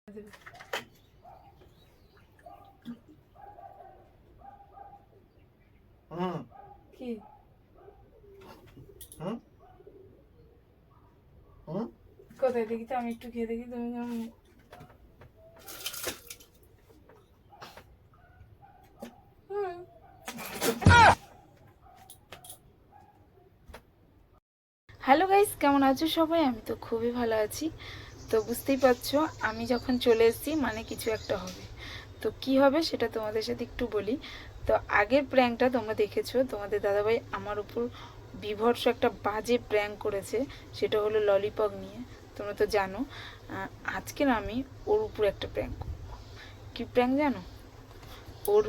কি কোথায় দেখি তো, আমি একটু খেয়ে দেখি। তুমি হ্যালো গাইস, কেমন আছো সবাই? আমি তো খুবই ভালো আছি। তো বুঝতেই পারছো, আমি যখন চলে এসেছি মানে কিছু একটা হবে। তো কি হবে সেটা তোমাদের সাথে একটু বলি। তো আগের প্র্যাঙ্কটা তোমরা দেখেছো, তোমাদের দাদাভাই আমার উপর বিভৎস একটা বাজে প্র্যাঙ্ক করেছে, সেটা হলো ললিপপ নিয়ে। তোমরা তো জানো। আজকে না আমি ওর উপর একটা প্র্যাঙ্ক করবো। কি প্র্যাঙ্ক জানো? ওর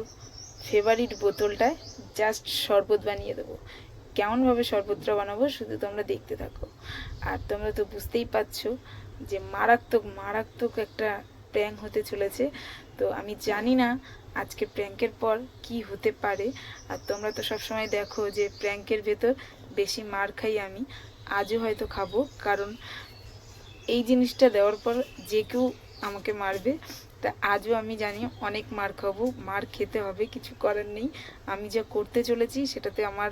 ফেভারিট বোতলটায় জাস্ট শরবত বানিয়ে দেবো। কেমনভাবে শরবতটা বানাবো শুধু তোমরা দেখতে থাকো। আর তোমরা তো বুঝতেই পারছো যে মারাত্মক মারাত্মক একটা প্র্যাঙ্ক হতে চলেছে। তো আমি জানি না আজকে প্র্যাঙ্কের পর কি হতে পারে। আর তোমরা তো সবসময় দেখো যে প্র্যাঙ্কের ভেতর বেশি মার খাই আমি। আজও হয়তো খাবো, কারণ এই জিনিসটা দেওয়ার পর যে কেউ আমাকে মারবে। তা আজও আমি জানি অনেক মার খাবো, মার খেতে হবে, কিছু করার নেই। আমি যা করতে চলেছি সেটাতে আমার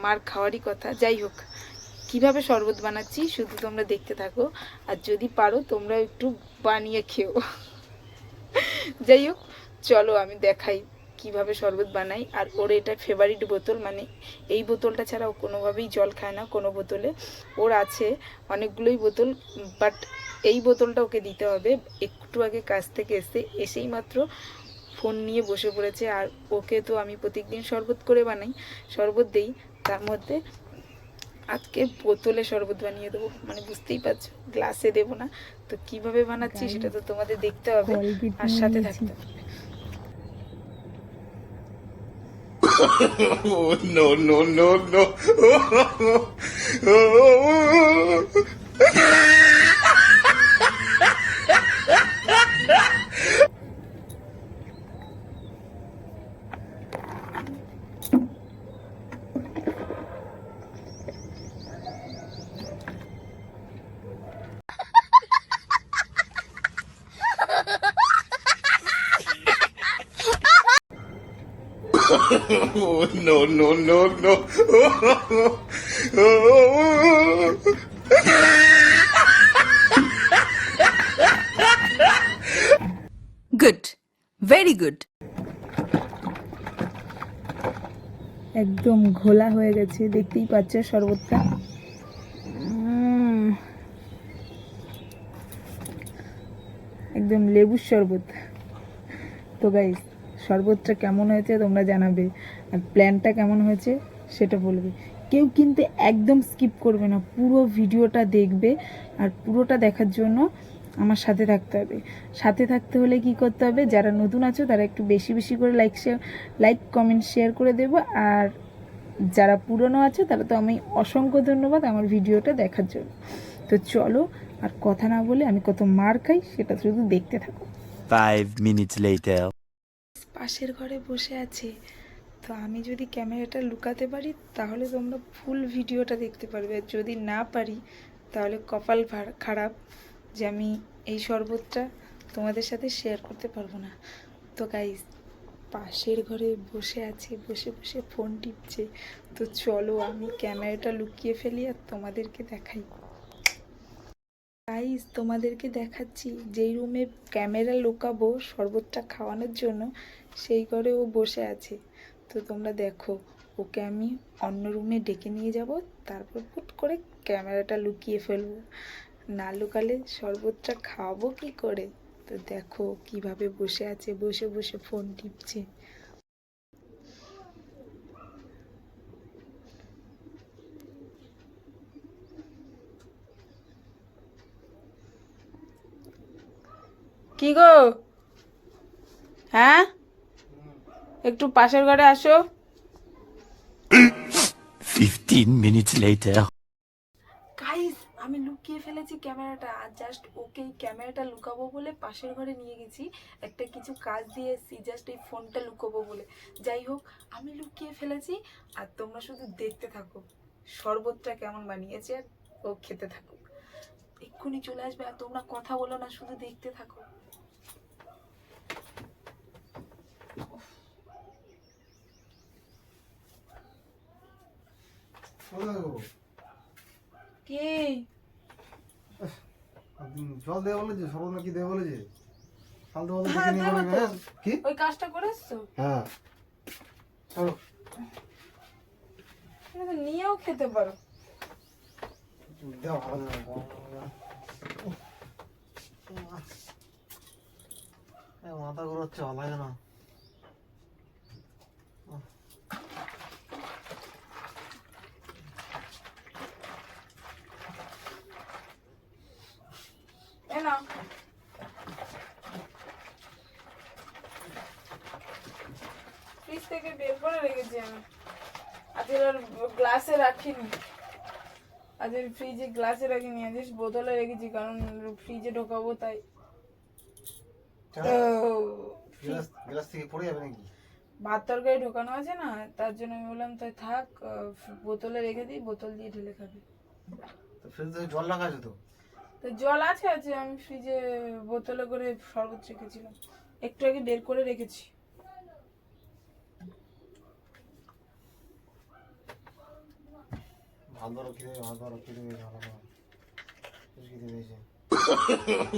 মার খাওয়ারই কথা। যাই হোক, কিভাবে শরবত বানাচ্ছি শুধু তোমরা দেখতে থাকো। আর যদি পারো তোমরা একটু বানিয়ে খেও। যাই হোক, চলো আমি দেখাই কিভাবে শরবত বানাই। আর ওর এটা ফেভারিট বোতল, মানে এই বোতলটা ছাড়া ও কোনোভাবেই জল খায় না কোনো বোতলে। ওর আছে অনেকগুলোই বোতল, বাট এই বোতলটা ওকে দিতে হবে। একটু আগে কাজ থেকে এসেই মাত্র ফোন নিয়ে বসে পড়েছে। আর ওকে তো আমি প্রত্যেকদিন শরবত করে বানাই, শরবত দেই, তার মধ্যে আজকে বোতলে শরবত বানিয়ে দেবো। মানে বুঝতেই পারছো, গ্লাসে দেবো না। তো কিভাবে বানাচ্ছি সেটা তো তোমাদের দেখতে হবে আর সাথে থাকতে হবে। No, no, no, no. No, no, no, no. Good. Very good. একদম ঘোলা হয়ে গেছে, দেখতেই পাচ্ছ শরবতটা। একদম লেবুর শরবত। তো গাইস, শরবতটা কেমন হয়েছে তোমরা জানাবে, আর প্ল্যানটা কেমন হয়েছে সেটা বলবে। কেউ কিন্তু একদম স্কিপ করবে না, পুরো ভিডিওটা দেখবে। আর পুরোটা দেখার জন্য আমার সাথে থাকতে হবে। সাথে থাকতে হলে কি করতে হবে, যারা নতুন আছো তারা একটু বেশি বেশি করে লাইক কমেন্ট শেয়ার করে দেবো। আর যারা পুরনো আছে তারা তো আমি অসংখ্য ধন্যবাদ আমার ভিডিওটা দেখার জন্য। তো চলো, আর কথা না বলে আমি কত মার খাই সেটা শুধু দেখতে থাকো। 5 minutes later. পাশের ঘরে বসে আছে। তো আমি যদি ক্যামেরাটা লুকাতে পারি তাহলে তোমরা ফুল ভিডিওটা দেখতে পারবে, আর যদি না পারি তাহলে কপাল খারাপ যে আমি এই শরবতটা তোমাদের সাথে শেয়ার করতে পারবো না। তো গাইস, পাশের ঘরে বসে আছে, বসে বসে ফোন টিপছে। তো চলো আমি ক্যামেরাটা লুকিয়ে ফেলি আর তোমাদেরকে দেখাই। গাইস, তোমাদেরকে দেখাচ্ছি যেই রুমে ক্যামেরা লুকাবো শরবতটা খাওয়ানোর জন্য, সেই ঘরে ও বসে আছে। তো তোমরা দেখো, ওকে আমি অন্য রুমে ডেকে নিয়ে যাব, তারপর হুট করে ক্যামেরাটা লুকিয়ে ফেলবো। না লুকালে শরবতটা খাওয়াবো কি করে? তো দেখো কিভাবে বসে আছে, বসে বসে ফোন টিপছে। কি গো, হ্যাঁ, একটু পাশের ঘরে আসো। 15 minutes later. গাইস, আমি লুকিয়ে ফেলেছি ক্যামেরাটা, আর জাস্ট ওকে ক্যামেরাটা লুকাবো বলে পাশের ঘরে নিয়ে গেছি। একটা কিছু কাজ দিয়ে এসেছি, জাস্ট এই ফোনটা লুকাবো বলে। যাই হোক, আমি লুকিয়ে ফেলেছি, আর তোমরা শুধু দেখতে থাকো শরবতটা কেমন বানিয়েছে, আর ও খেতে থাকুক। এক্ষুনি চলে আসবে, আর তোমরা কথা বলো না, শুধু দেখতে থাকো। কে? জল দেওয়া বলেছে, সরল নাকি দেওয়া বলেছে? ফালতু ফালতু হ্যাঁ, দেখে নিয়ে দেবো বলবে, তো। হ্যাঁ? কি? ওই কাজটা করে এসছো? হ্যাঁ চলো। তুমি তো নিয়েও খেতে পারো। দেওয়া ভালো না। মাথা ঘুরাচ্ছে, ভালো লাগে না। এ না, ফ্রিজ থেকে বের করে রেখেছি আমি। আজকে আর গ্লাসে রাখিনি, আজকে ফ্রিজে গ্লাসে রাখিনি, আজকে বোতলে রেখেছি, কারণ ফ্রিজে ঢোকাবো তাই। গ্লাস থেকে পড়ে যাবে নাকি? ভাত তরকারি ঢোকানো আছে না, তার জন্য আমি বললাম তাই থাক, বোতলে রেখে দিই, বোতল দিয়ে ঢেলে খাবে। তো ফ্রিজে জল রাখা আছে তো। তো জল আছে, আমি ফ্রিজে বোতলে করে শরবত রেখেছিলাম, একটু আগে বের করে রেখেছি। ভাত ধরো খিদে, ভাত ধরো খিদে পেয়েছে, ভালো না। খিদে পেয়েছে।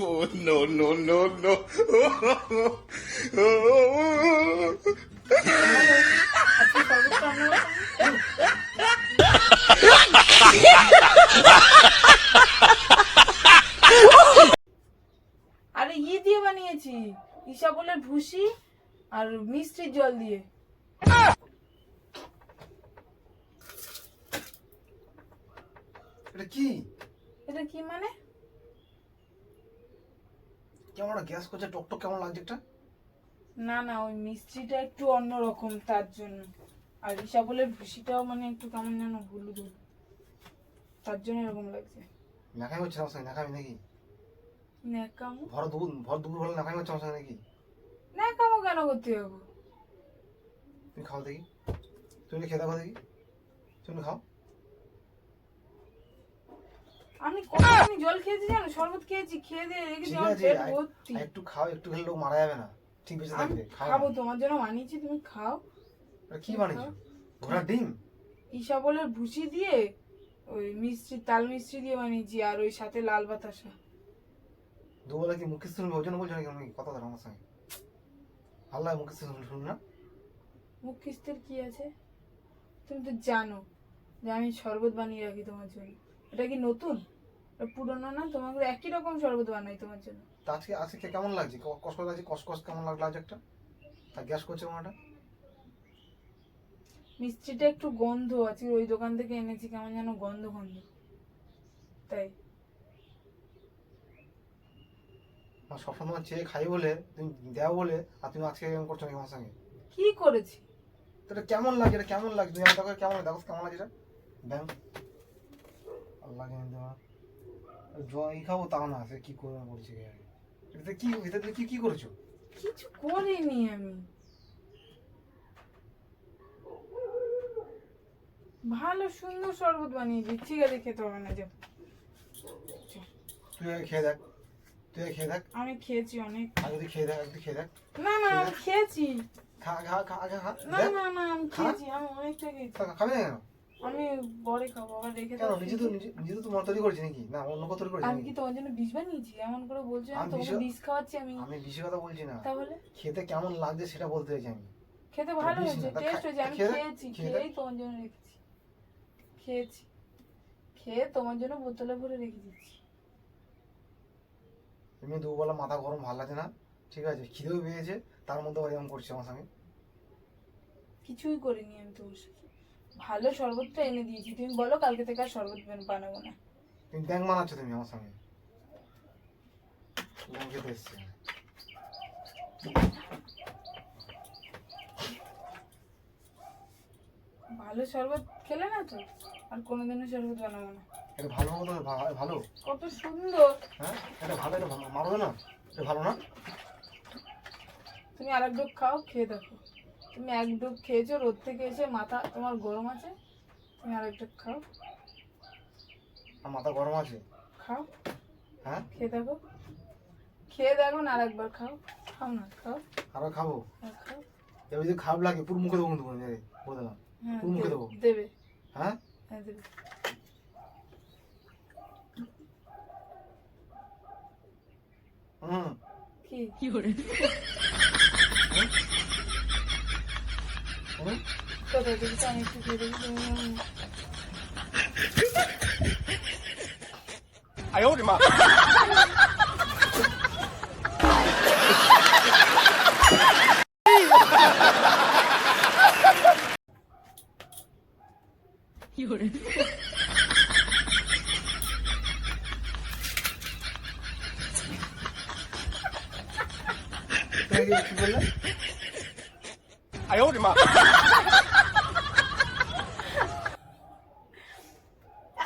Oh, no, no, no, no. আজকে শরবত রান্না করলাম। আরে দিয়ে বানিয়েছি, ইসাবলের ভুসি আর মিষ্টির জল দিয়ে। এটা কি? এটা কি মানে? কেমন একটা গ্যাস করছে, টকটক কেমন লাগছে একটা? না না, ওই মিষ্টিটা একটু অন্যরকম, তার জন্য। আর ইসাবলের ভুসিটাও মানে একটু কেমন যেন হলুদ হলুদ, তার জন্য এরকম লাগছে। নাকামি হচ্ছে আমার সঙ্গে, নাকামি নাকি? ন্যাকামো? ভর দুপুর হলে নাকামি হচ্ছে আমার সঙ্গে নাকি? ন্যাকামো কেন করতে যাবো? তুমি খাও দেখি, তুমি খেয়ে দেখো দেখি, তুমি খাও। আমি কতখানি জল খেয়েছি জানো, শরবত খেয়েছি, খেয়ে দিয়ে রেখেছি, ঠিক আমার আছে, পেট ভর্তি। একটু খাও, একটু খেলে লোক মারা যাবে না, ঠিক বেঁচে আমি থাকবে। খাও খাবো, না। তোমার জন্য বানিয়েছি, তুমি খাও। এটা কি বানিয়েছো? ঘোড়ার ডিম? ইসাবলের ভুসি দিয়ে, ওই মিষ্টি, তাল মিষ্টি দিয়ে বানিয়েছি, আর ওই সাথে লাল বাতাসা। দুবেলা কি মুখে শুনবে, ওই জন্য বলছো নাকি আমি কথা ধরো আমার সঙ্গে? আল্লাহ মুখে শুনুন না। মুখ কিস্তের কি আছে? তুমি তো জানো যে আমি শরবত বানিয়ে রাখি তোমার জন্য। এটা কি নতুন? এটা পুরনো না, তোমাকে একই রকম শরবত বানাই তোমার জন্য। তা আজকে আজকে কেমন লাগছে? কষ্ট লাগছে, কষ্ট কেমন লাগলো আজ একটা? তা গ্যাস করছে ওনাটা। মিষ্টিটা একটু গন্ধ আছে, ওই দোকান থেকে এনেছি, কেমন যেন গন্ধ গন্ধ, তাই। আর সবসময় চেয়ে খাই বলে, তুমি দেও বলে, আর তুমি আজকে এরকম করছো নাকি আমার সঙ্গে? কি করেছি? তো এটা কেমন লাগছে? এটা কেমন লাগছে? তুমি দেখো কেমন, দেখো কেমন লাগছে এটা। দেখ আল্লাহ জানে তোমার জল খাবো তাও না, সে কি করে বলছি। এটা কি, এটা তুমি কি করেছো? কিছু করিনি আমি, ভালো সুন্দর শরবত বানিয়েছি। ঠিক আছে, খেতে হবে না, যাও। তুই আগে খেয়ে দেখ, তুই আগে খেয়ে দেখ। আমি খেয়েছি অনেক। আগে তুই খেয়ে দেখ, তুই খেয়ে দেখ। না না, আমি খেয়েছি। খা খা খা আগে খা। না দেখ। না না, আমি খেয়েছি, আমি অনেকটা খেয়েছি। খাবি না কেন? আমি পরে খাবো, আবার রেখে কেন? দাও। নিজে তো তোমার তৈরি করেছি নাকি? না অন্য কথা তৈরি করেছি আমি নাকি? কি তোমার জন্য বিষ বানিয়েছি? এমন করে বলছো, আমি আমি তোমাকে বিষ- বিষ খাওয়াচ্ছি আমি। আমি বেশি কথা বলছি না, তাহলে খেতে কেমন লাগছে সেটা বলতে চাইছি আমি। খেতে ভালো বিষ হয়েছে, না, তা টেস্ট হয়েছে, আমি খেয়ে দেখ, খেয়েছি, খেয়ে খেয়েই তোমার জন্য রেখেছি। খেয়েছি, খেয়ে তোমার জন্য বোতলে ভরে রেখে দিচ্ছি। এমনি দুবেলা মাথা গরম, ভালো লাগছে না, ঠিক আছে? খিদেও পেয়েছে, তার মধ্যে এরকম করছে আমার সঙ্গে। কিছুই করিনি আমি তোমার সাথে, ভালো শরবতটা এনে দিয়েছি। তুমি বলো কালকে থেকে আর শরবত বানাবো না। তুমি ব্যাংক বানাচ্ছ তুমি আমার সঙ্গে, ব্যাংক খেতে এসছে। ভালো শরবত খেলে না তো আর কোনোদিনও শরবত বানাবো না। এটা ভালো হবে তো, ভালো। কত সুন্দর। হ্যাঁ এটা ভালো, এটা মারবে না, এটা ভালো না। তুমি আরেক ডোক খাও, খেয়ে দেখো। তুমি এক ডোক খেয়েছো, রোদ থেকে এসে মাথা তোমার গরম আছে, তুমি আরেক ডোক খাও। আর মাথা গরম আছে। খাও। হ্যাঁ খেয়ে দেখো, খেয়ে দেখো না, আরেকবার খাও, খাও না, খাও, আরো খাবো। খাও। এবার যদি খারাপ লাগে পুরো মুখে দেবো কিন্তু বলে দিলাম, হ্যাঁ, পুরো মুখে দেবো। দেবে, হ্যাঁ হ্যাঁ দেবে। হুম কি হুম? কোথায় দেখি আমি একটু খেয়ে দেখি। কি বললে?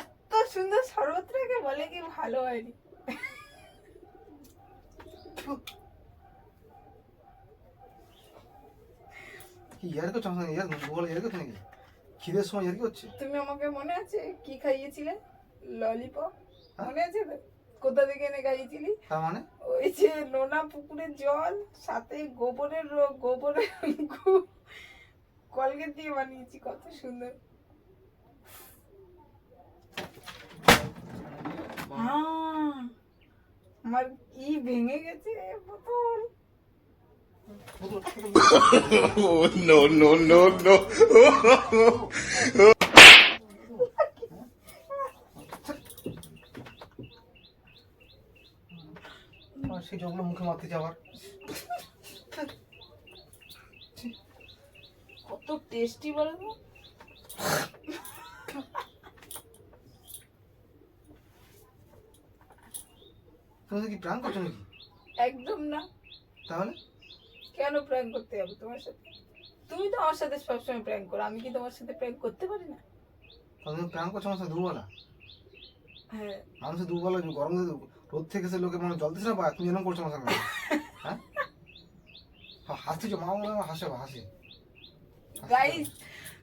এত সুন্দর শরবত রেখে বলে কি ভালো হয়নি। কি ইয়ার করছো আমার সঙ্গে? ইয়ার বলে ইয়ার করছো নাকি? খিদের সময় ইয়ার কি হচ্ছে? তুমি আমাকে মনে আছে কি খাইয়েছিলে? ললিপপ হ্যাঁ? মনে আছে তো? কোথা থেকে এনে খাইয়েছিলি? তার মানে ওই যে নোনা পুকুরের জল সাথে গোবরের কলগেট দিয়ে বানিয়েছি, কত সুন্দর। হ্যাঁ, আমার কি ভেঙে গেছে বোতল। Oh, no, no, no, no. সেই জলগুলো মুখে মারতে যাওয়ার কত টেস্টি বলো তো। তুমি কি প্রাণ করছো নাকি? একদম না। তাহলে কেন প্র্যাঙ্ক করতে যাবো তোমার সাথে? তুমি তো আমার সাথে সবসময় প্র্যাঙ্ক করো, আমি কি তোমার সাথে প্র্যাঙ্ক করতে পারি না? তুমি প্রাণ করছো আমার সাথে দুবেলা। হ্যাঁ, মানুষের দুবেলা গরম রোদ থেকে এসে লোকে মানে জল দিচ্ছে না, বা তুমি এরকম করছো আমার সঙ্গে? হ্যাঁ হাসছিছো, মা মনে হয় হাসে হাসি। গাইস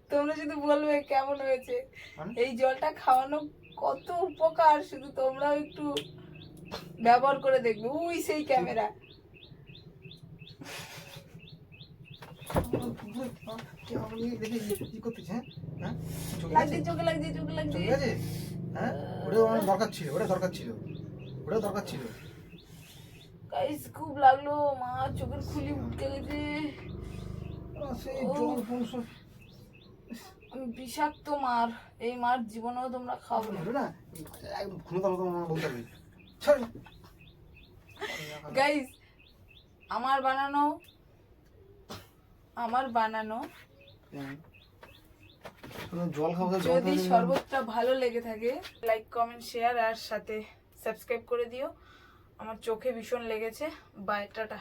তোমরা শুধু বলবে কেমন হয়েছে। মানে? এই জলটা খাওয়ানো কত উপকার, শুধু তোমরাও একটু ব্যবহার করে দেখবে। উই সেই ক্যামেরা। কি করতেছে? হ্যাঁ চলে লাগছে, গেছে? চোখে লাগছে, চোখে লাগছে। চলে গেছে? হ্যাঁ ওটাও আমার দরকার ছিল, ওটা দরকার ছিল, ওটাও দরকার ছিল। গাইস খুব লাগলো, মা চোখের খুলি উঠে গেছে। সেই জল ফল সব আমি বিষাক্ত মার, এই মার জীবনেও তোমরা খাবে না। হলো না, একদম ক্ষমতার মতো আমার বলতে হবে। ছাড়। গাইস আমার বানানো জল খাওয়া যদি শরবতটা ভালো লেগে থাকে লাইক কমেন্ট শেয়ার আর সাথে সাবস্ক্রাইব করে দিও। আমার চোখে ভীষণ লেগেছে। Bye, tata.